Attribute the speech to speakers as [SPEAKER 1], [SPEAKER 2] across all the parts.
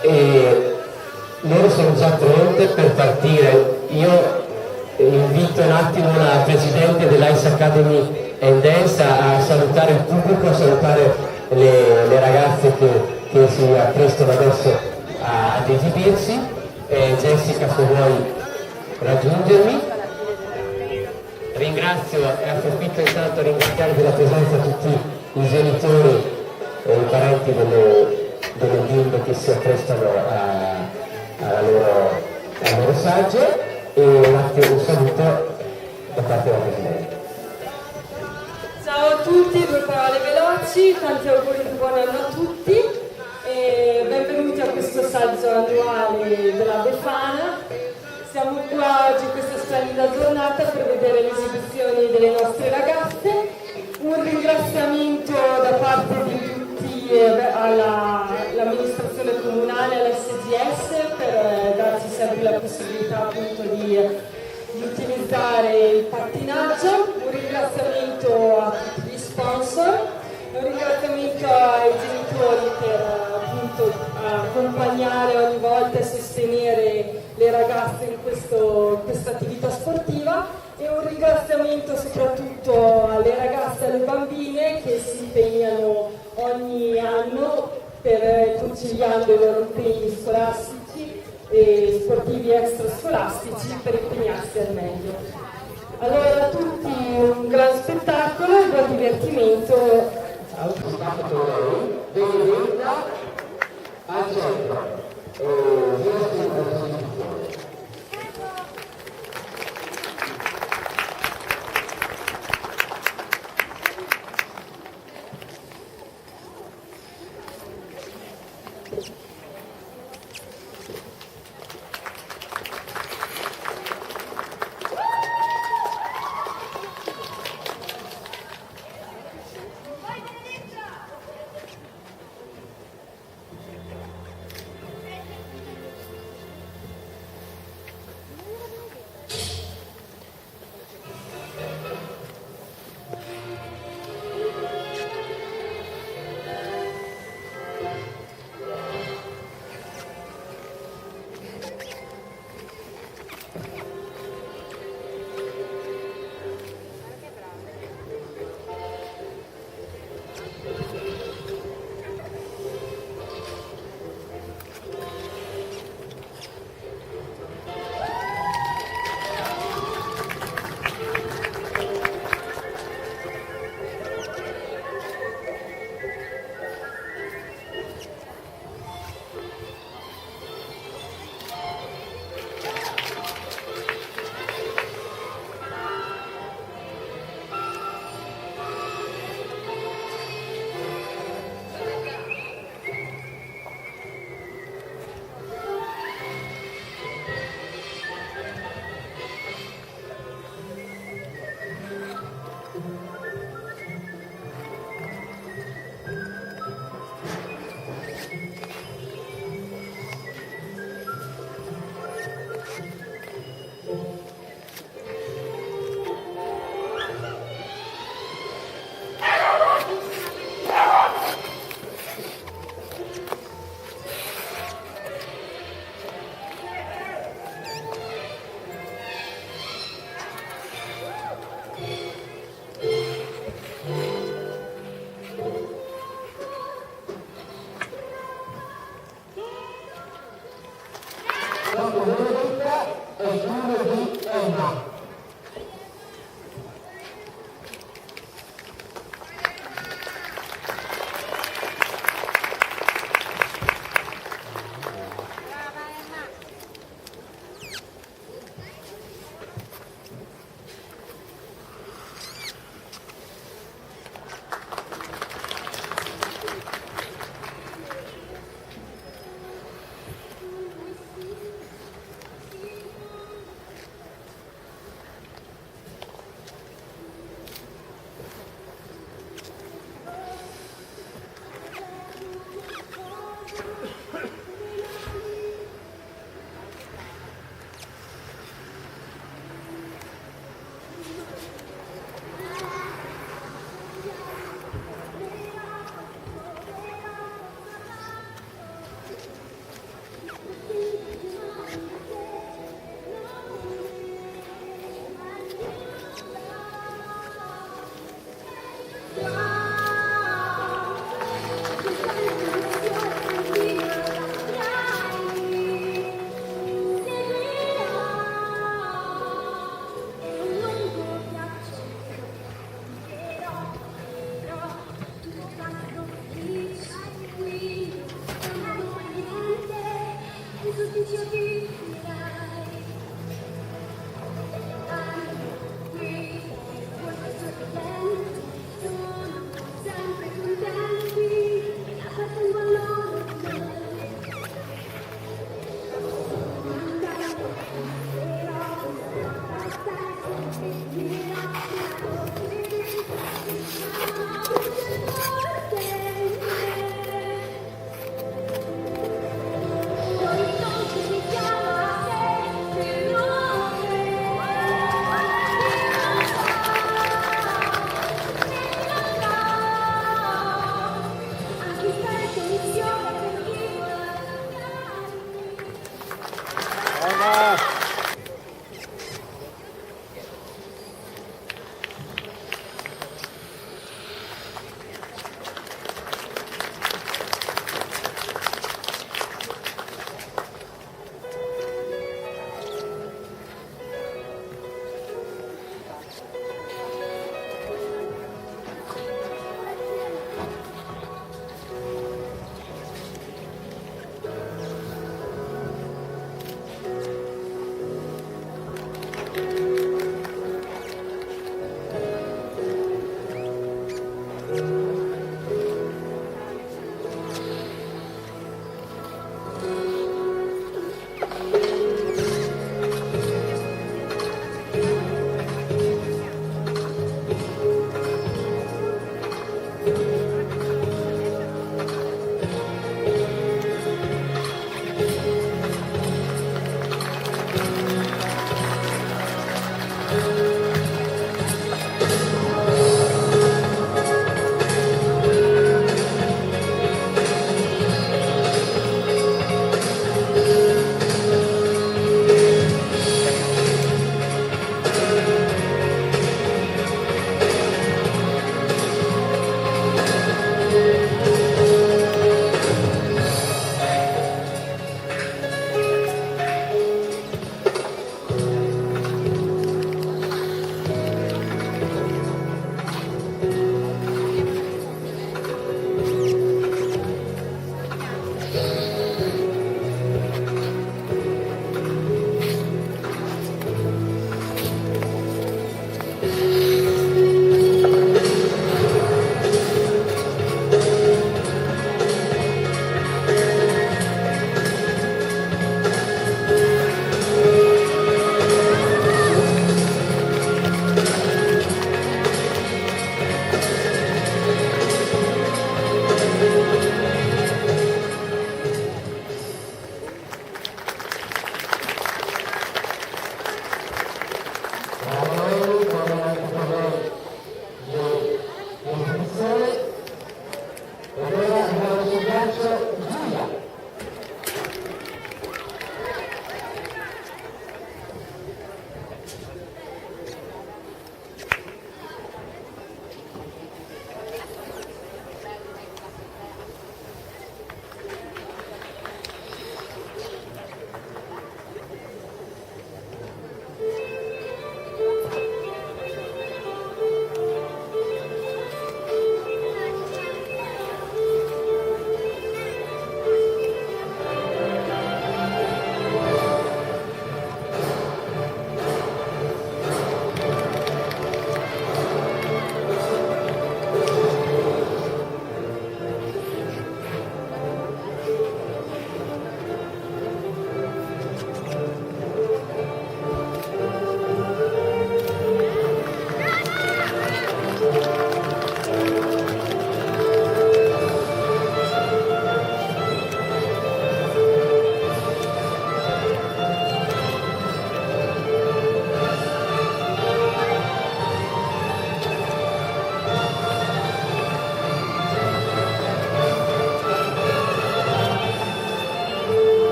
[SPEAKER 1] e loro sono già pronte per partire. Io invito un attimo la presidente dell'Ice Academy and Dance a salutare il pubblico, a salutare le ragazze che si apprestano adesso ad esibirsi. Jessica, se vuoi raggiungermi. Ringrazio e approfitto intanto a ringraziare della presenza tutti i genitori e i parenti delle bimbe che si apprestano al loro saggio, e un saluto da parte della Presidente.
[SPEAKER 2] Ciao a tutti, due parole veloci, tanti auguri di buon anno a tutti e benvenuti a questo saggio annuale della Befana. Siamo qua oggi in questa splendida giornata per vedere le esibizioni delle nostre ragazze. Un ringraziamento da parte di tutti all'amministrazione comunale, all'SGS, per darci sempre la possibilità appunto di utilizzare il pattinaggio. Un ringraziamento a tutti gli sponsor, un ringraziamento ai genitori per appunto accompagnare ogni volta e sostenere le ragazze in questa attività sportiva, e un ringraziamento soprattutto alle ragazze e alle bambine che si impegnano ogni anno conciliando i loro impegni scolastici e sportivi extrascolastici per impegnarsi al meglio. Allora a tutti un gran spettacolo e buon divertimento.
[SPEAKER 1] Benvenuta al centro.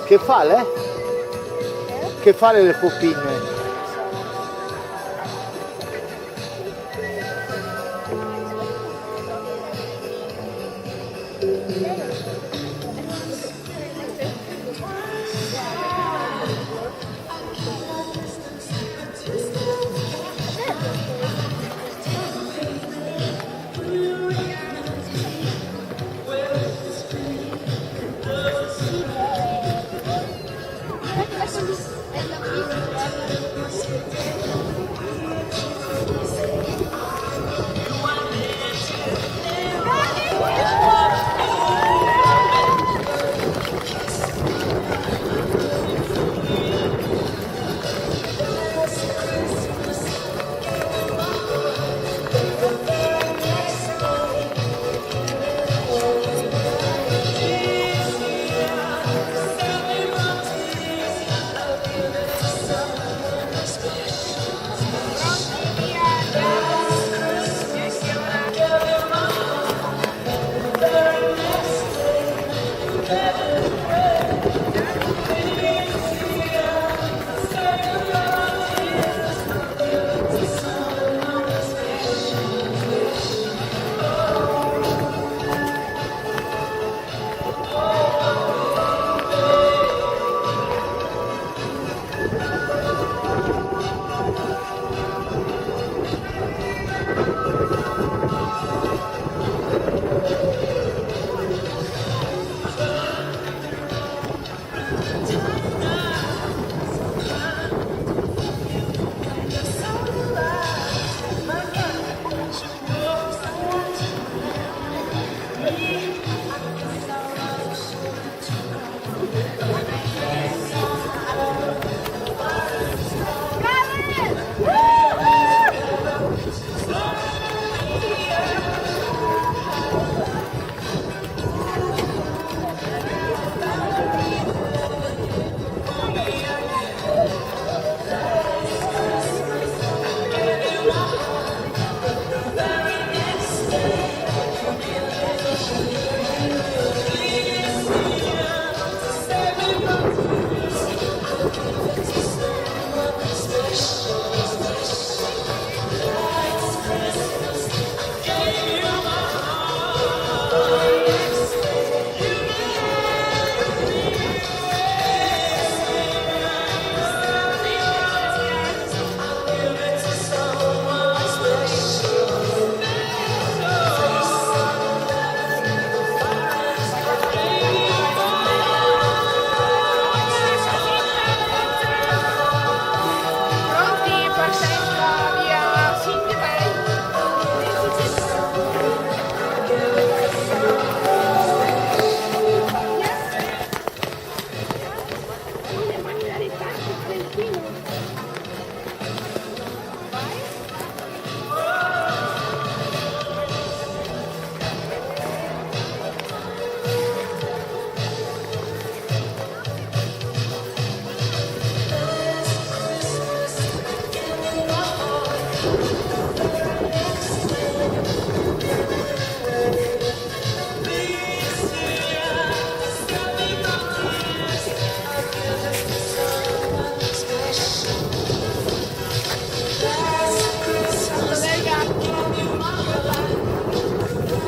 [SPEAKER 3] Che fa lei? Che fa le poppine?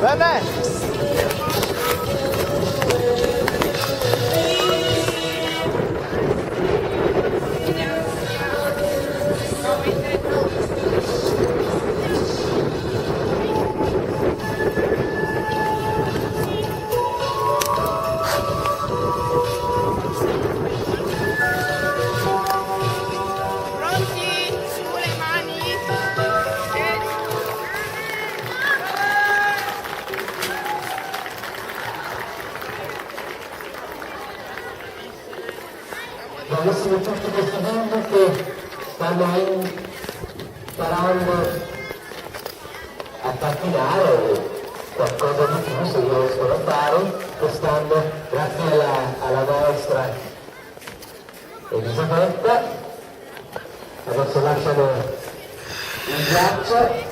[SPEAKER 3] Bene.
[SPEAKER 1] Bravissimi tutti questi bimbi che stanno imparando a pattinare qualcosa di più se riescono a fare quest'anno grazie alla nostra Elisabetta. Adesso lasciano il ghiaccio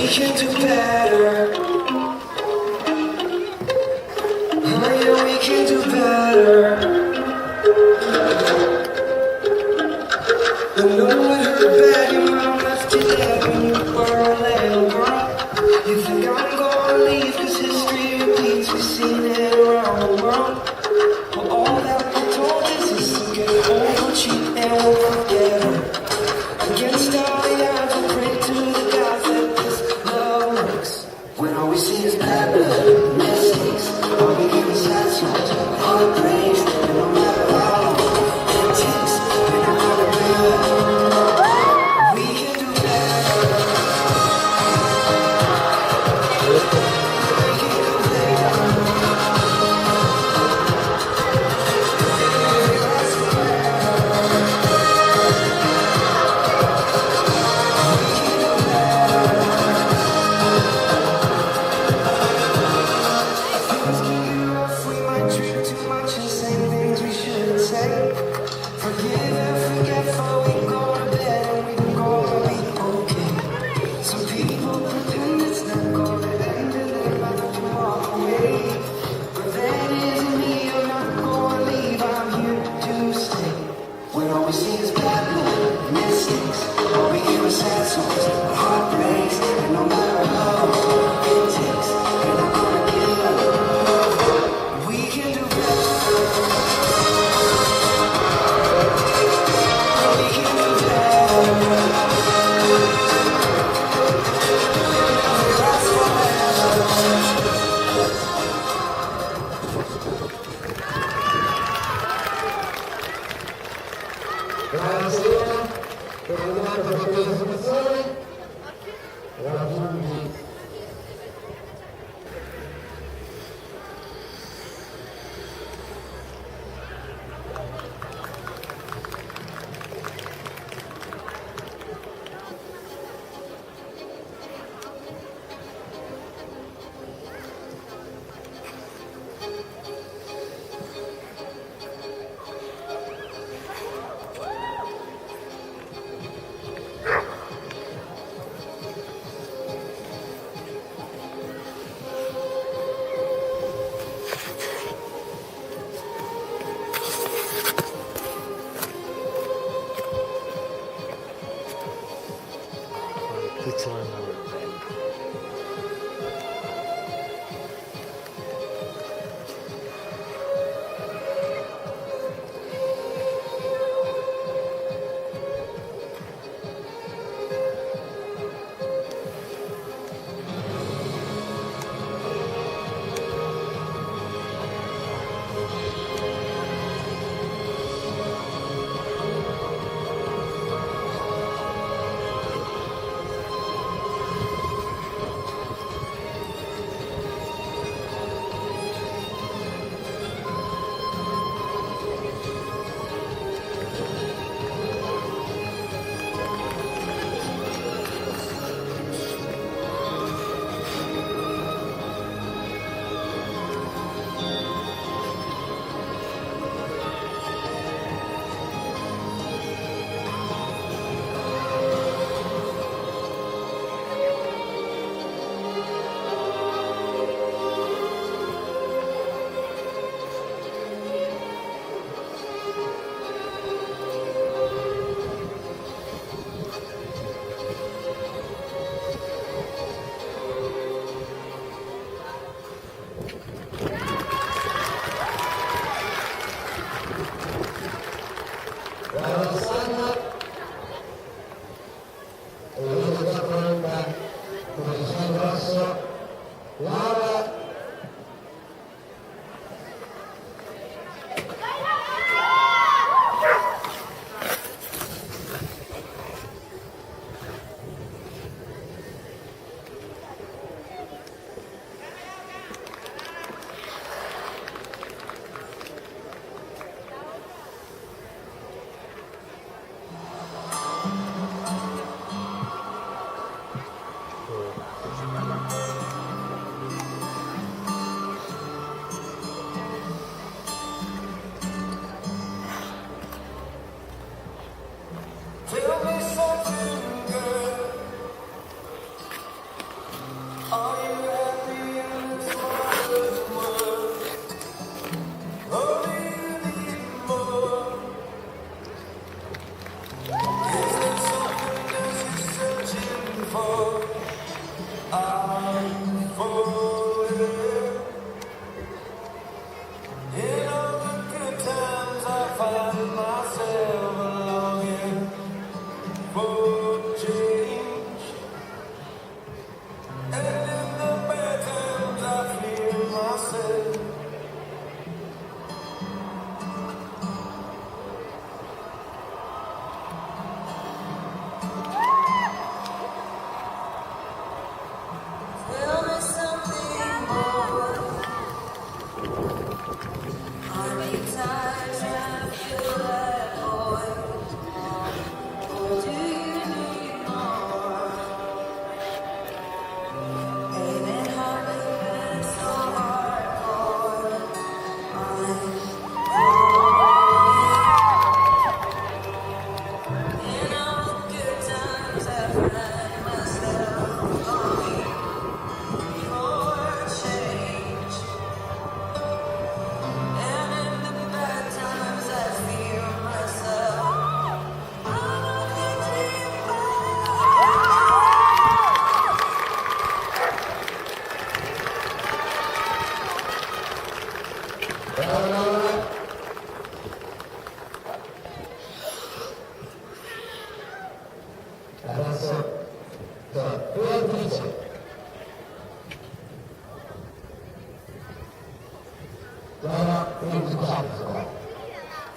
[SPEAKER 4] We can do better. Oh yeah, we can do better. I know it hurt bad, your mom left you there when you were a little girl. You think I'm gonna leave cause history repeats, we've seen it around the world. But all that I told us is to get over, cheat and we'll forget her. Against all the odds, I pray to the gods that this love works. When all we see is bad blood, mistakes, all we give is sad songs, heartbreaks, and no matter how long it takes, we're not gonna do it. We can do better. We can do better. We might drink too much and say things we shouldn't say. Forgive and forget, for we can go to bed and we can go and be okay. Some people pretend it's not gonna end and they're about to walk away. But that isn't me, I'm not gonna leave, I'm here to stay. When all we see is bad blood, mistakes, all we hear is sad songs, heartbreaks, and no matter how long it takes, we're not gonna give up. We can do better. We can do better. That's forever.
[SPEAKER 1] Buonasera, terminato per questa situazione, raggiungi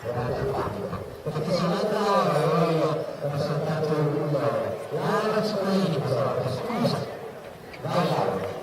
[SPEAKER 1] perché se un'altra ora noi ho saltato un nome, Laura Scolini, scusa, vai Laura.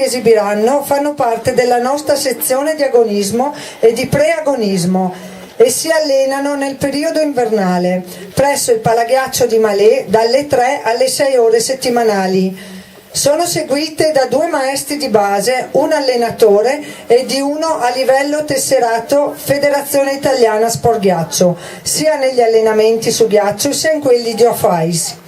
[SPEAKER 5] esibiranno fanno parte della nostra sezione di agonismo e di preagonismo e si allenano nel periodo invernale presso il Palaghiaccio di Malé dalle 3 alle 6 ore settimanali. Sono seguite da 2 maestri di base, un allenatore e di uno a livello tesserato Federazione Italiana Sport Ghiaccio, sia negli allenamenti su ghiaccio sia in quelli di off-ice.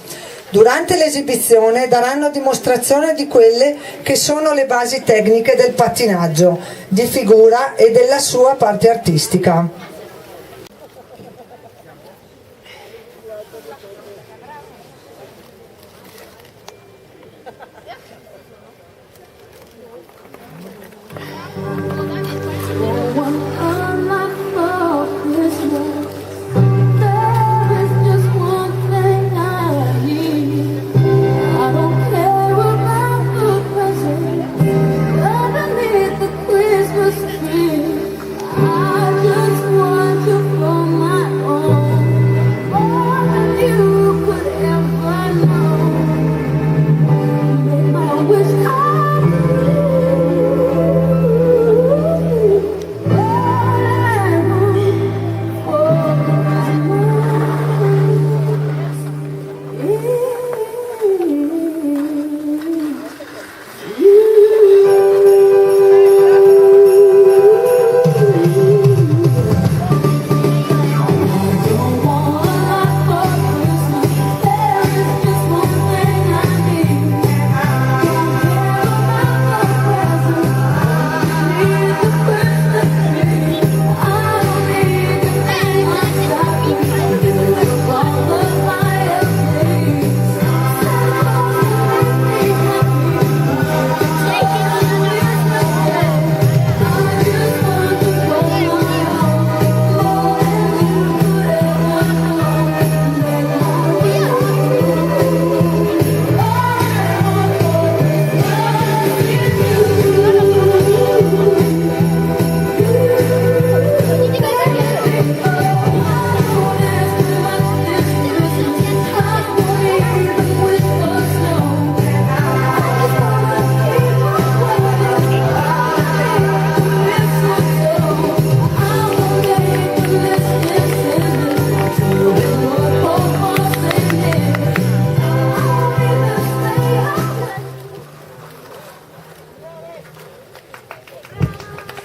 [SPEAKER 5] Durante l'esibizione daranno dimostrazione di quelle che sono le basi tecniche del pattinaggio, di figura e della sua parte artistica.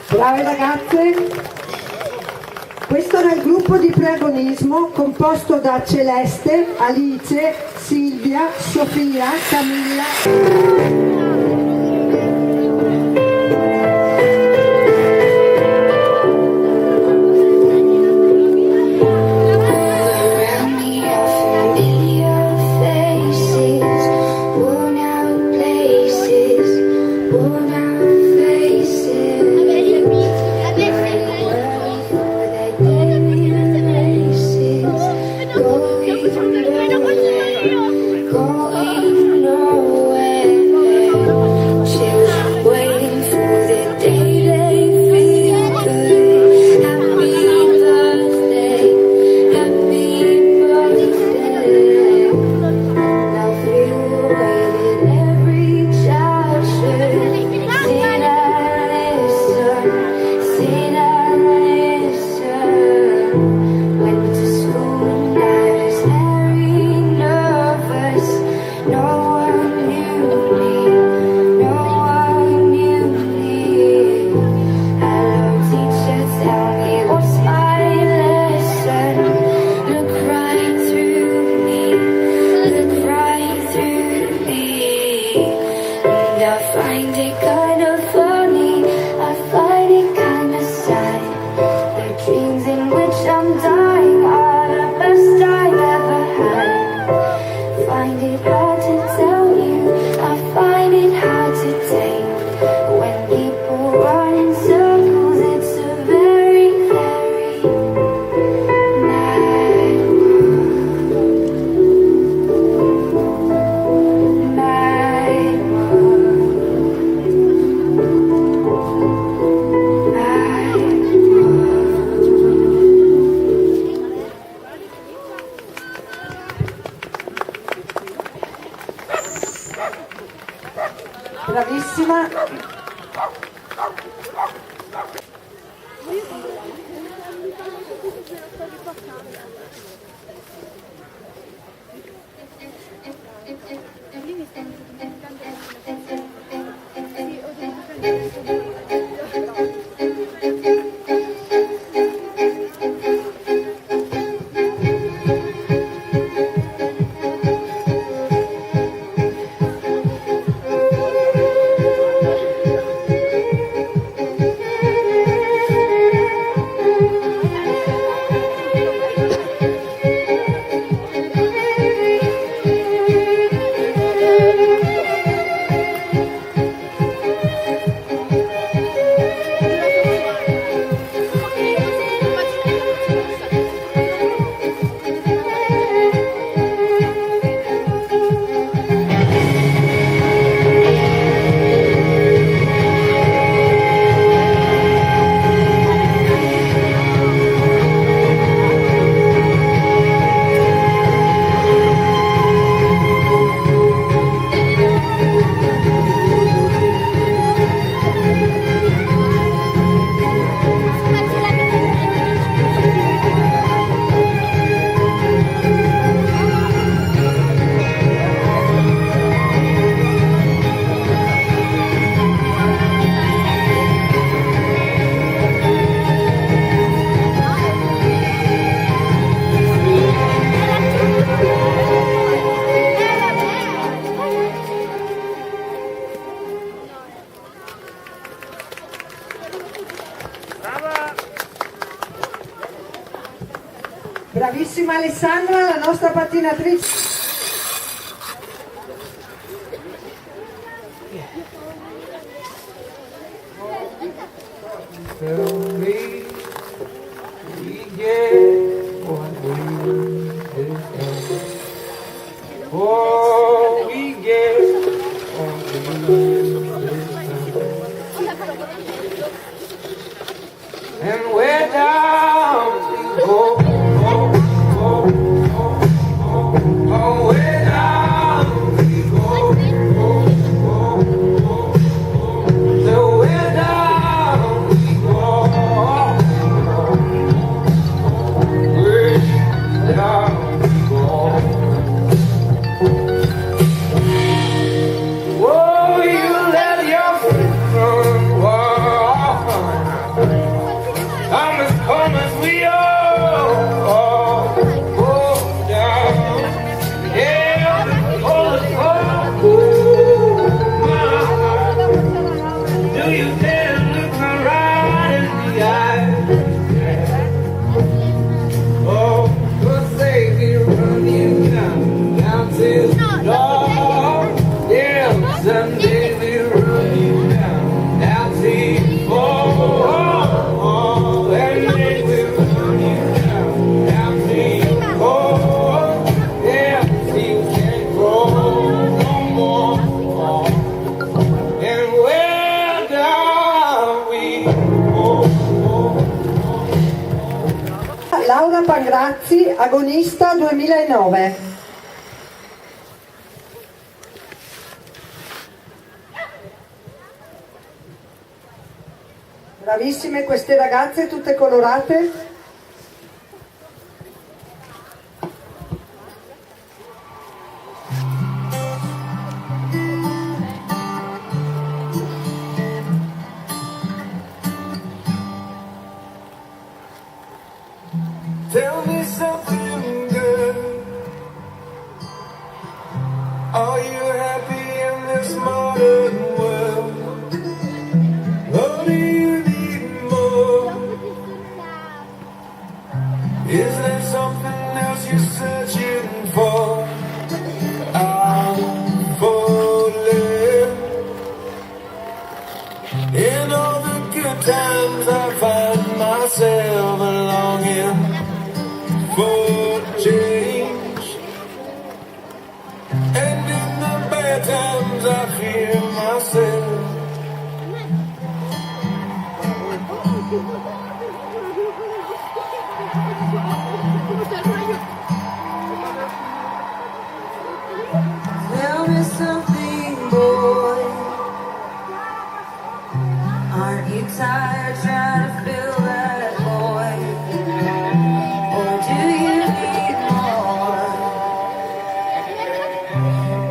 [SPEAKER 5] Brave ragazze, questo era il gruppo di preagonismo composto da Celeste, Alice, Silvia, Sofia, Camilla.
[SPEAKER 6] Going nowhere.
[SPEAKER 5] Bravissima Alessandra, la nostra pattinatrice.
[SPEAKER 4] Tell me we get what we deserve. Oh, we get what we deserve. And where down we go, oh, where down we go, so where down we go, where down we go. Oh, you let your feet run wild. Come as we all go down. Yeah, oh, my heart. Do you dare look me right in the eye? Yeah. Oh, good say we run you down till dawn. Yeah, Sunday we run you down till fall.
[SPEAKER 5] Laura Pangrazzi, agonista 2009. Bravissime queste ragazze, tutte colorate.
[SPEAKER 4] Tell me something good. Are you happy in this modern world? Or do you need more? Is there something else you're searching for? I'm falling. In all the good times I find myself longing for change, and in the bad times I fear myself. Tell me something, boy. Aren't you tired trying to fill that void? Or do you need more?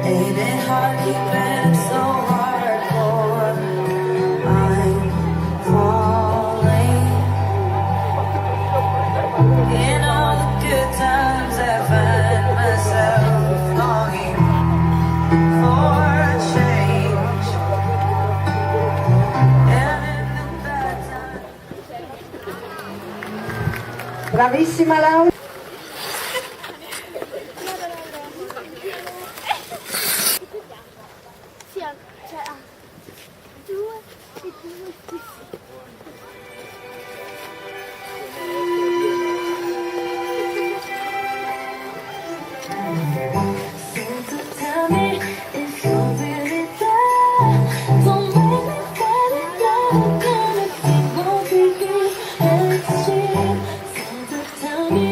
[SPEAKER 4] Ain't it hard keeping it so hardcore? I'm falling. In all the good times I find myself longing for change. And in the bad times.
[SPEAKER 5] Bravissima Laura.
[SPEAKER 4] Tell me if you're really there. Don't make me let it go. Gonna keep on to you and see. Tell me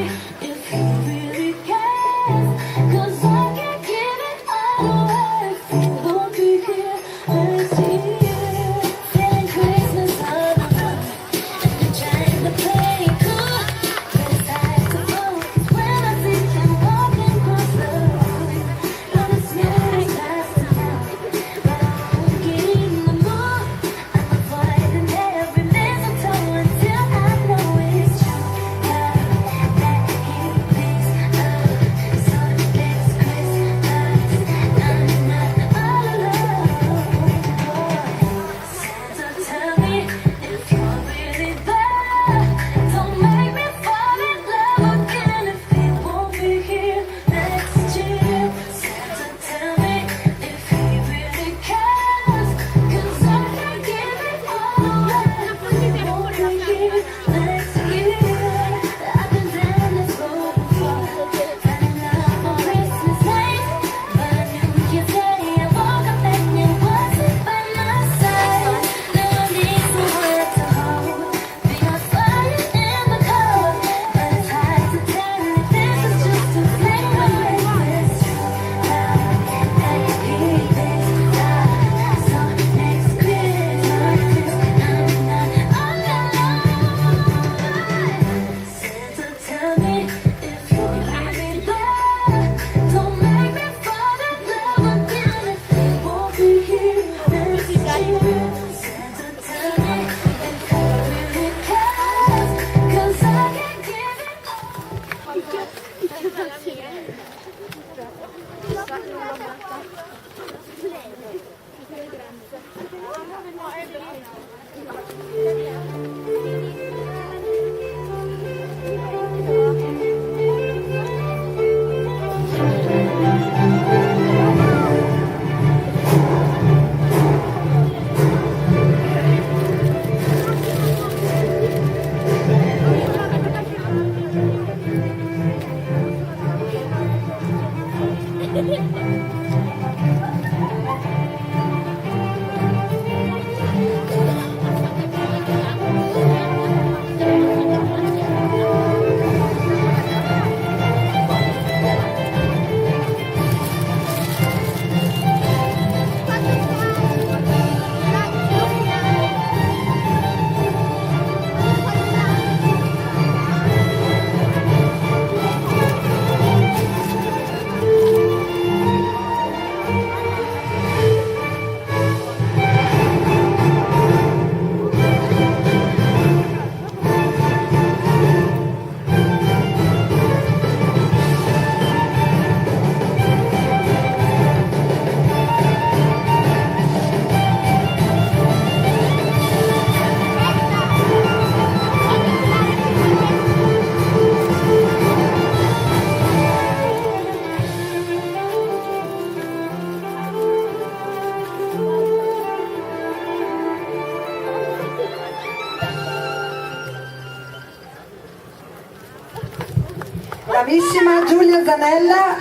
[SPEAKER 5] Bravissima Giulia Zanella,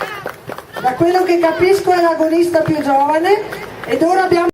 [SPEAKER 5] da quello che capisco è l'agonista più giovane ed ora abbiamo